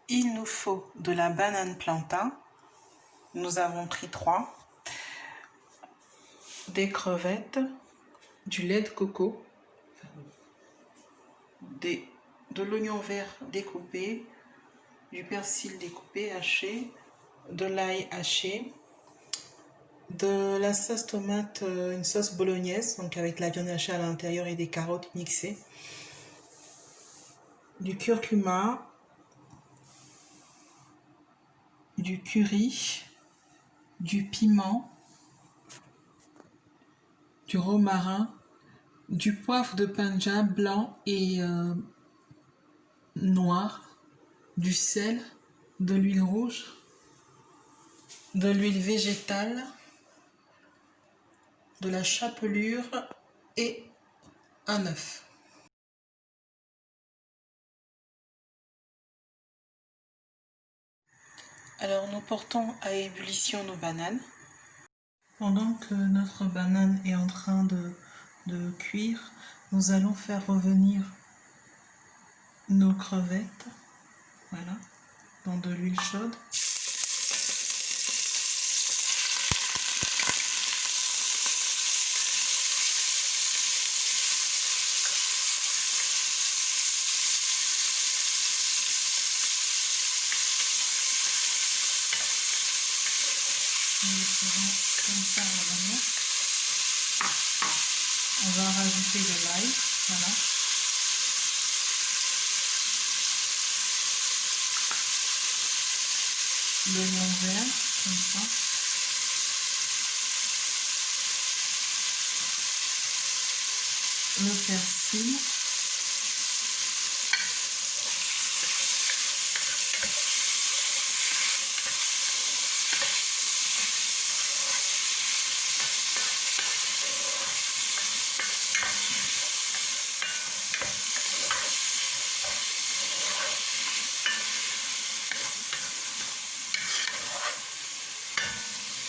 Il nous faut de la banane plantain. Nous avons pris 3. Des crevettes, du lait de coco, de l'oignon vert découpé, du persil découpé, haché, de l'ail haché, de la sauce tomate, une sauce bolognaise, donc avec la viande hachée à l'intérieur et des carottes mixées, du curcuma, du curry, du piment, du romarin, du poivre de Punjab blanc et noir, du sel, de l'huile rouge, de l'huile végétale, de la chapelure et un œuf. Alors nous portons à ébullition nos bananes. Pendant que notre banane est en train de cuire, nous allons faire revenir nos crevettes, voilà, dans de l'huile chaude. Nous ferons comme ça normalement. On va rajouter de l'ail, voilà. L'oignon vert, comme ça. Le persil.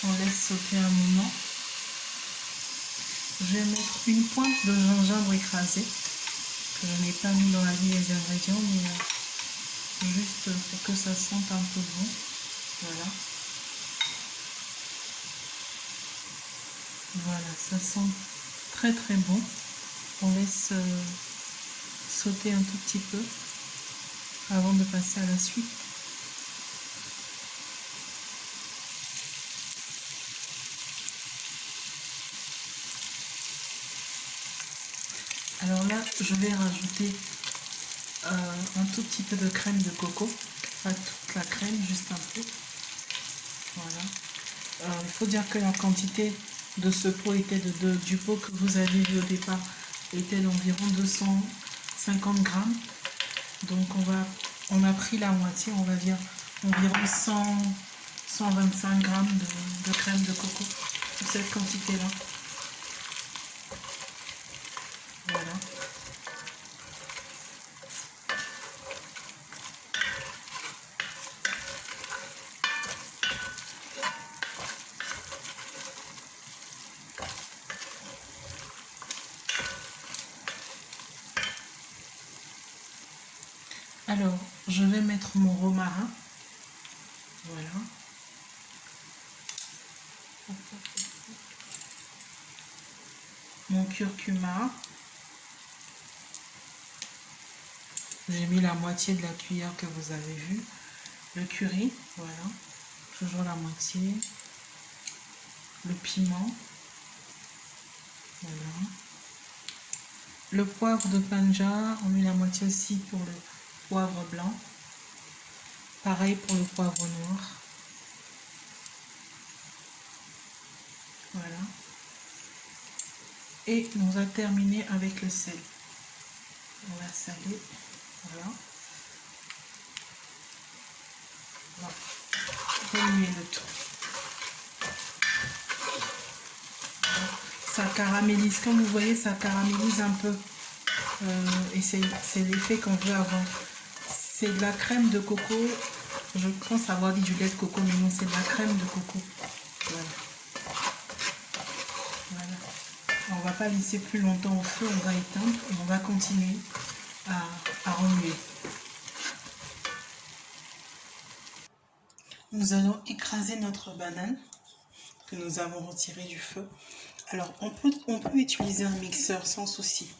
On laisse sauter un moment. Je vais mettre une pointe de gingembre écrasé, que je n'ai pas mis dans la liste des ingrédients, mais juste pour que ça sente un peu bon. Voilà. Voilà, ça sent très très bon. On laisse sauter un tout petit peu avant de passer à la suite. Alors là, je vais rajouter un tout petit peu de crème de coco, pas toute la crème, juste un peu. Voilà. Il faut dire que la quantité de ce pot était du pot que vous avez vu au départ était d'environ 250 grammes. Donc on a pris la moitié, on va dire environ 125 grammes de crème de coco pour cette quantité-là. Voilà. Alors, je vais mettre mon romarin. Voilà. Mon curcuma. J'ai mis la moitié de la cuillère que vous avez vue. Le curry, voilà. Toujours la moitié. Le piment. Voilà. Le poivre de Punjab, on met la moitié aussi pour le poivre blanc. Pareil pour le poivre noir. Voilà. Et on va terminer avec le sel. On va saler. Voilà. Voilà. Remuer le tout. Voilà. Ça caramélise. Comme vous voyez, ça caramélise un peu. Et c'est l'effet qu'on veut avoir. C'est de la crème de coco. Je pense avoir dit du lait de coco, mais non, c'est de la crème de coco. Voilà. Voilà. On ne va pas laisser plus longtemps au feu, on va éteindre et on va continuer à remuer. Nous allons écraser notre banane que nous avons retirée du feu. Alors, on peut utiliser un mixeur sans souci.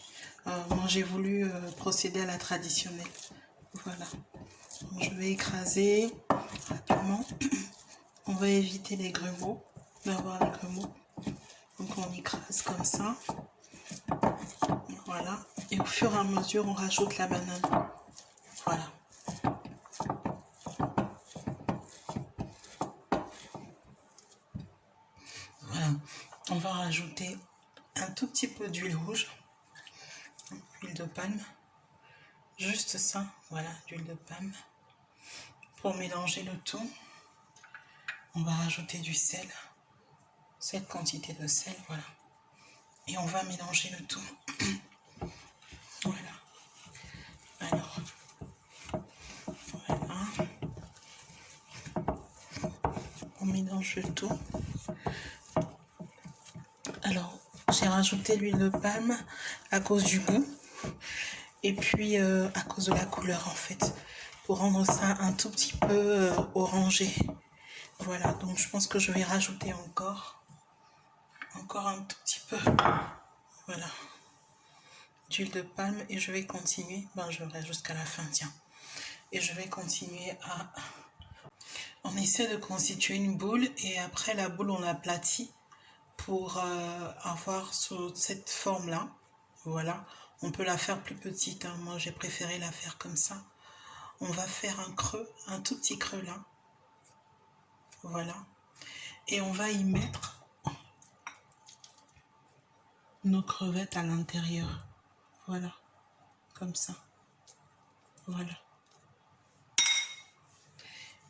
Moi, j'ai voulu procéder à la traditionnelle. Voilà. Donc, je vais écraser rapidement. On va éviter les grumeaux, d'avoir les grumeaux. Donc, on écrase comme ça. Voilà. Et au fur et à mesure, on rajoute la banane. Voilà. Voilà. On va rajouter un tout petit peu d'huile rouge, huile de palme. Juste ça, voilà, d'huile de palme. Pour mélanger le tout, on va rajouter du sel. Cette quantité de sel, voilà. Et on va mélanger le tout. Voilà. Alors, voilà. On mélange le tout. Alors, j'ai rajouté l'huile de palme à cause du goût. Et puis, à cause de la couleur, en fait. Pour rendre ça un tout petit peu orangé. Voilà, donc je pense que je vais rajouter encore un tout petit peu. Voilà. D'huile de palme et je vais continuer. Ben, je reste jusqu'à la fin, tiens. Et je vais continuer à... On essaie de constituer une boule et après la boule, on l'aplatit pour avoir cette forme-là. Voilà. On peut la faire plus petite. Hein. Moi, j'ai préféré la faire comme ça. On va faire un creux, un tout petit creux là. Voilà. Et on va y mettre nos crevettes à l'intérieur. Voilà. Comme ça. Voilà.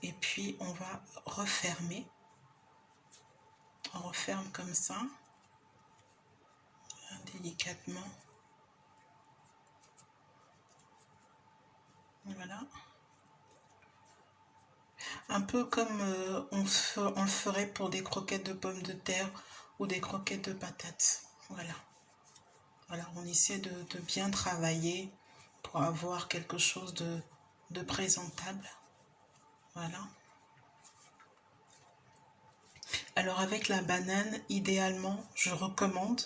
Et puis, on va refermer. On referme comme ça. Délicatement. Voilà. Un peu comme on le ferait pour des croquettes de pommes de terre ou des croquettes de patates. Voilà. Voilà, on essaie de bien travailler pour avoir quelque chose de présentable. Voilà. Alors avec la banane, idéalement, je recommande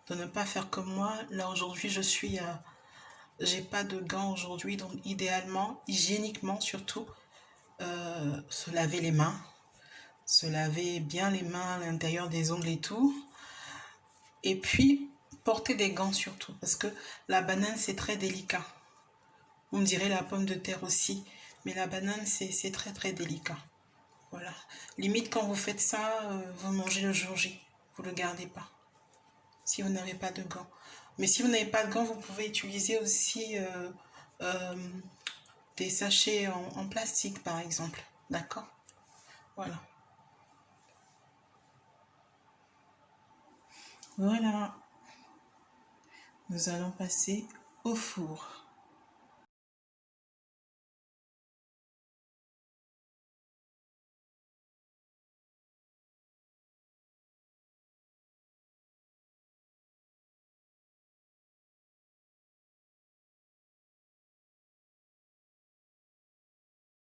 de ne pas faire comme moi. Là aujourd'hui, j'ai pas de gants aujourd'hui, donc idéalement, hygiéniquement surtout, se laver les mains. Se laver bien les mains à l'intérieur des ongles et tout. Et puis, porter des gants surtout, parce que la banane, c'est très délicat. On dirait la pomme de terre aussi, mais la banane, c'est très très délicat. Voilà. Limite, quand vous faites ça, vous mangez le jour J. Vous ne le gardez pas, si vous n'avez pas de gants. Mais si vous n'avez pas de gants, vous pouvez utiliser aussi euh, des sachets en plastique, par exemple. D'accord? Voilà. Voilà. Nous allons passer au four.